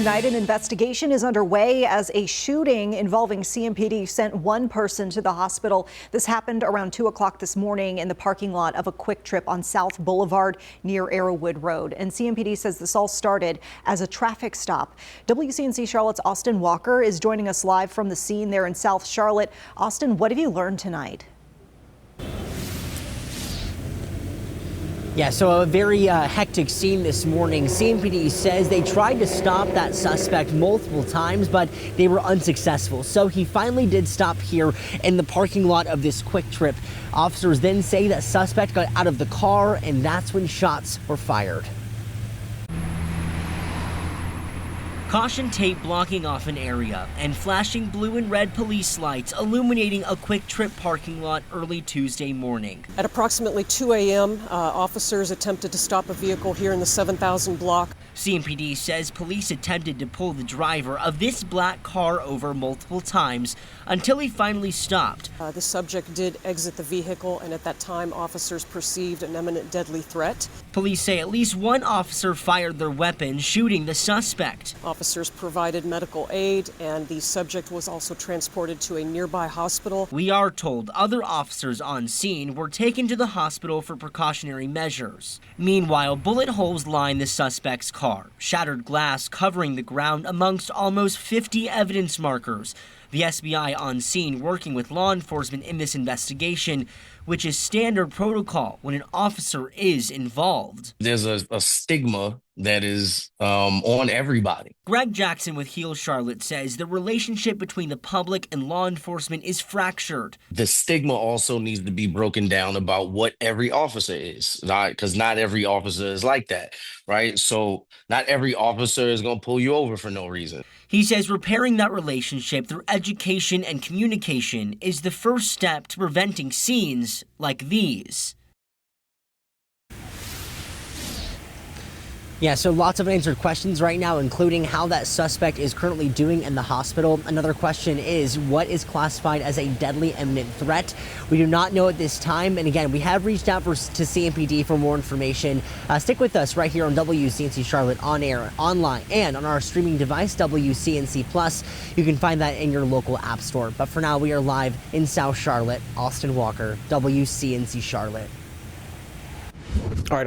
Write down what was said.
Tonight, an investigation is underway as a shooting involving CMPD sent one person to the hospital. This happened around 2 o'clock this morning in the parking lot of a QuikTrip on South Boulevard near Arrowood Road. And CMPD says this all started as a traffic stop. WCNC Charlotte's Austin Walker is joining us live from the scene there in South Charlotte. Austin, what have you learned tonight? Yeah, so a very hectic scene this morning. CMPD says they tried to stop that suspect multiple times, but they were unsuccessful. So he finally did stop here in the parking lot of this QuikTrip. Officers then say that suspect got out of the car, and that's when shots were fired. Caution tape blocking off an area and flashing blue and red police lights illuminating a QuikTrip parking lot early Tuesday morning. At approximately 2 a.m., officers attempted to stop a vehicle here in the 7000 block. CMPD says police attempted to pull the driver of this black car over multiple times until he finally stopped. The subject did exit the vehicle, and at that time, officers perceived an imminent deadly threat. Police say at least one officer fired their weapon, shooting the suspect. Officers provided medical aid, and the subject was also transported to a nearby hospital. We are told other officers on scene were taken to the hospital for precautionary measures. Meanwhile, bullet holes line the suspect's car, shattered glass covering the ground amongst almost 50 evidence markers. The SBI on scene working with law enforcement in this investigation, which is standard protocol when an officer is involved. There's a stigma that is on everybody. Greg Jackson with Heal Charlotte says the relationship between the public and law enforcement is fractured. The stigma also needs to be broken down about what every officer is, because not every officer is like that, right? So not every officer is going to pull you over for no reason. He says repairing that relationship through education and communication is the first step to preventing scenes like these. Yeah, so lots of unanswered questions right now, including how that suspect is currently doing in the hospital. Another question is what is classified as a deadly imminent threat? We do not know at this time. And again, we have reached out to CMPD for more information. Stick with us right here on WCNC Charlotte on air, online, and on our streaming device, WCNC Plus. You can find that in your local app store. But for now, we are live in South Charlotte. Austin Walker, WCNC Charlotte. All right.